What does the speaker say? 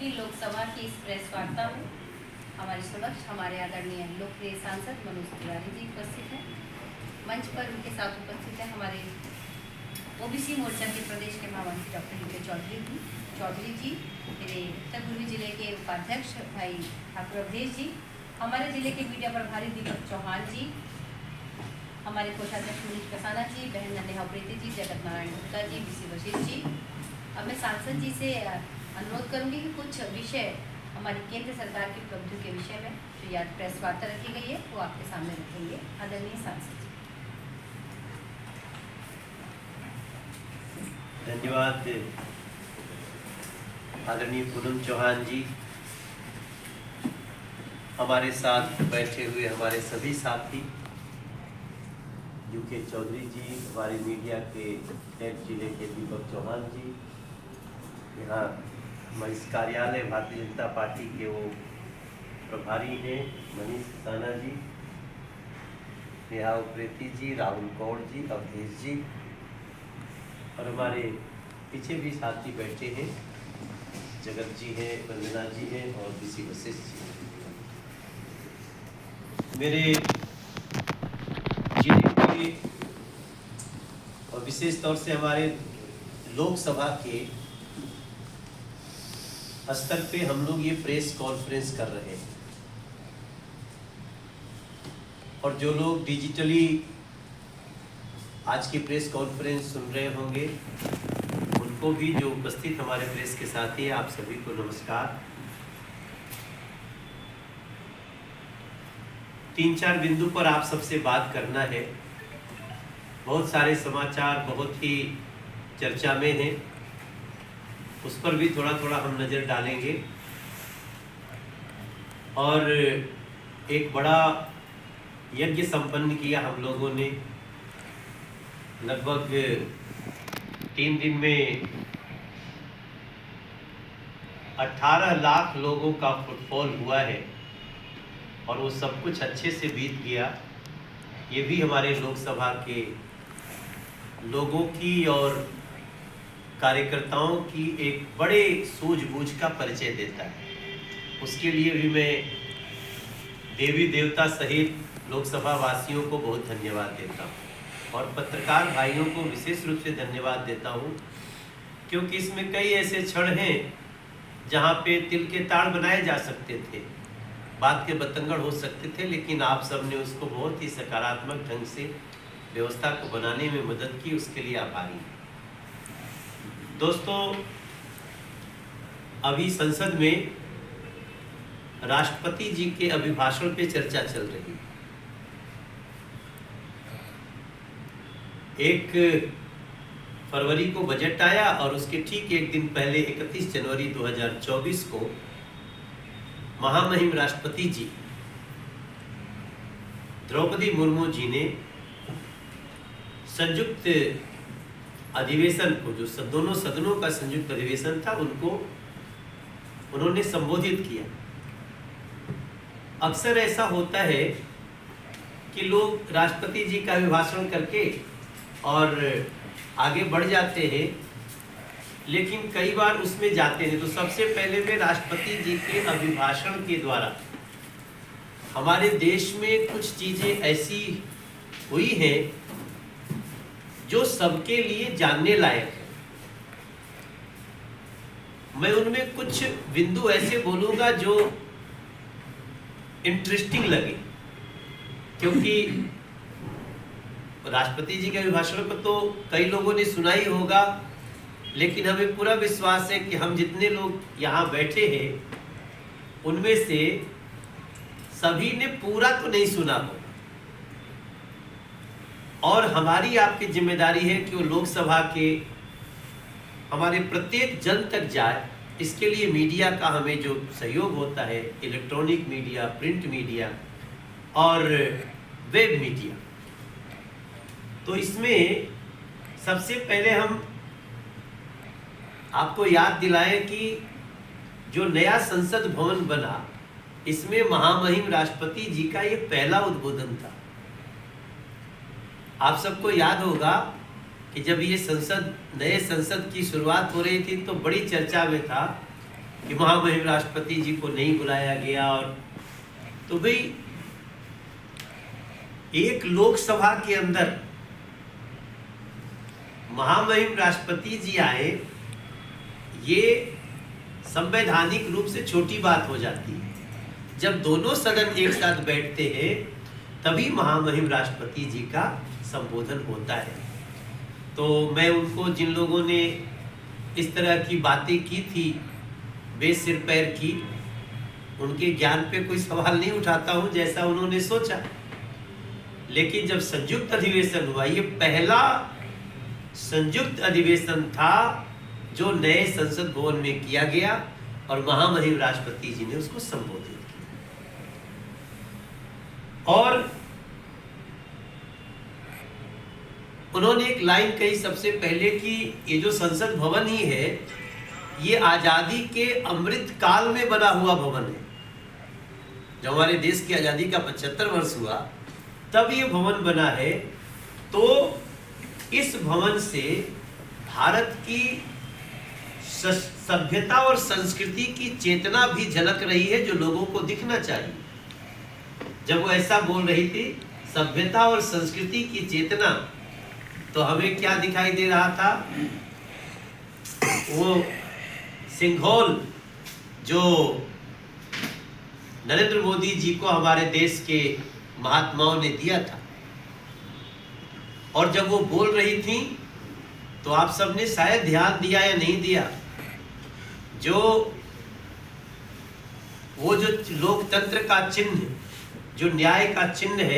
की लोकसभा की इस प्रेस वार्ता में हमारे समक्ष हमारे आदरणीय लोकप्रिय सांसद मनोज तिवारी जी उपस्थित हैं। मंच पर उनके साथ उपस्थित हैं हमारे ओबीसी मोर्चा के प्रदेश के महामंत्री डॉक्टर यूके चौधरी जी, मेरे उत्तर पूर्वी जिले के उपाध्यक्ष भाई ठाकुर अवधेश जी, हमारे जिले के मीडिया प्रभारी दीपक चौहान जी, हमारे कोषाध्यक्ष मनीष कसाना जी, बहन नेहा प्रीति जी, जगत नारायण गुप्ता जी, बीसी वशिष्ठ जी। अब मैं सांसद जी से अनुरोध करूंगी कि कुछ विषय हमारी केंद्र सरकार की उपलब्धियों के विषय में जो याद प्रेस वार्ता रखी गई है वो आपके सामने रखेंगे। आदरणीय सांसद जी। धन्यवाद आदरणीय पूनम चौहान जी, हमारे साथ बैठे हुए हमारे सभी साथी, यूके चौधरी जी, हमारे मीडिया के हेड जिले के दीपक चौहान जी, यहाँ हमारे इस कार्यालय भारतीय जनता पार्टी के वो प्रभारी हैं मनीष कसाना जी, नेहा प्रीति जी, राहुल कौर जी, अवधेश जी, और हमारे पीछे भी साथी बैठे हैं, जगत जी हैं, वंदना जी हैं और बीसी वशिष्ठ जी। मेरे जिले के और विशेष तौर से हमारे लोकसभा के स्तर पे हम लोग ये प्रेस कॉन्फ्रेंस कर रहे हैं, और जो लोग डिजिटली आज की प्रेस कॉन्फ्रेंस सुन रहे होंगे उनको भी, जो उपस्थित हमारे प्रेस के साथी हैं, आप सभी को नमस्कार। 3-4 बिंदु पर आप सबसे बात करना है। बहुत सारे समाचार बहुत ही चर्चा में हैं, उस पर भी थोड़ा थोड़ा हम नज़र डालेंगे। और एक बड़ा यज्ञ संपन्न किया हम लोगों ने, लगभग 3 दिन में 18 लाख लोगों का फुटफॉल हुआ है, और वो सब कुछ अच्छे से बीत गया। ये भी हमारे लोकसभा के लोगों की और कार्यकर्ताओं की एक बड़े सूझबूझ का परिचय देता है। उसके लिए भी मैं देवी देवता सहित लोकसभा वासियों को बहुत धन्यवाद देता हूँ, और पत्रकार भाइयों को विशेष रूप से धन्यवाद देता हूँ, क्योंकि इसमें कई ऐसे क्षण हैं जहाँ पे तिल के ताड़ बनाए जा सकते थे, बात के बतंगड़ हो सकते थे, लेकिन आप सब ने उसको बहुत ही सकारात्मक ढंग से व्यवस्था को बनाने में मदद की, उसके लिए आभारी हैं। दोस्तों, अभी संसद में राष्ट्रपति जी के अभिभाषण पे चर्चा चल रही है। 1 फरवरी को बजट आया, और उसके ठीक एक दिन पहले 31 जनवरी 2024 को महामहिम राष्ट्रपति जी द्रौपदी मुर्मू जी ने संयुक्त अधिवेशन को, जो दोनों सदनों का संयुक्त अधिवेशन था, उन्होंने संबोधित किया। अक्सर ऐसा होता है कि लोग राष्ट्रपति जी का अभिभाषण करके और आगे बढ़ जाते हैं, लेकिन कई बार उसमें जाते हैं। तो सबसे पहले मैं राष्ट्रपति जी के अभिभाषण के द्वारा हमारे देश में कुछ चीजें ऐसी हुई हैं जो सबके लिए जानने लायक है। मैं उनमें कुछ बिंदु ऐसे बोलूंगा जो इंटरेस्टिंग लगे, क्योंकि राष्ट्रपति जी के अभिभाषण को तो कई लोगों ने सुना ही होगा, लेकिन हमें पूरा विश्वास है कि हम जितने लोग यहाँ बैठे हैं उनमें से सभी ने पूरा तो नहीं सुना होगा, और हमारी आपकी जिम्मेदारी है कि वो लोकसभा के हमारे प्रत्येक जन तक जाए। इसके लिए मीडिया का हमें जो सहयोग होता है, इलेक्ट्रॉनिक मीडिया, प्रिंट मीडिया और वेब मीडिया, तो इसमें सबसे पहले हम आपको याद दिलाएं कि जो नया संसद भवन बना, इसमें महामहिम राष्ट्रपति जी का ये पहला उद्बोधन था। आप सबको याद होगा कि जब ये नए संसद की शुरुआत हो रही थी तो बड़ी चर्चा में था कि महामहिम राष्ट्रपति जी को नहीं बुलाया गया। और तो भाई एक लोकसभा के अंदर महामहिम राष्ट्रपति जी आए, ये संवैधानिक रूप से छोटी बात हो जाती है। जब दोनों सदन एक साथ बैठते हैं तभी महामहिम राष्ट्रपति जी का संबोधन होता है। तो मैं उनको, जिन लोगों ने इस तरह की बातें की थी बेसिर पैर की, उनके ज्ञान पे कोई सवाल नहीं उठाता हूं जैसा उन्होंने सोचा। लेकिन जब संयुक्त अधिवेशन हुआ, ये पहला संयुक्त अधिवेशन था जो नए संसद भवन में किया गया और महामहिम राष्ट्रपति जी ने उसको संबोधित किया। और उन्होंने एक लाइन कही सबसे पहले कि ये जो संसद भवन ही है, ये आजादी के अमृत काल में बना हुआ भवन है। जब हमारे देश की आजादी का 75 वर्ष हुआ तब ये भवन बना है। तो इस भवन से भारत की सभ्यता और संस्कृति की चेतना भी झलक रही है, जो लोगों को दिखना चाहिए। जब वो ऐसा बोल रही थी, सभ्यता और संस्कृति की चेतना, तो हमें क्या दिखाई दे रहा था? वो सिंघोल जो नरेंद्र मोदी जी को हमारे देश के महात्माओं ने दिया था, और जब वो बोल रही थी तो आप सबने शायद ध्यान दिया या नहीं दिया, वो जो लोकतंत्र का चिन्ह, जो न्याय का चिन्ह है,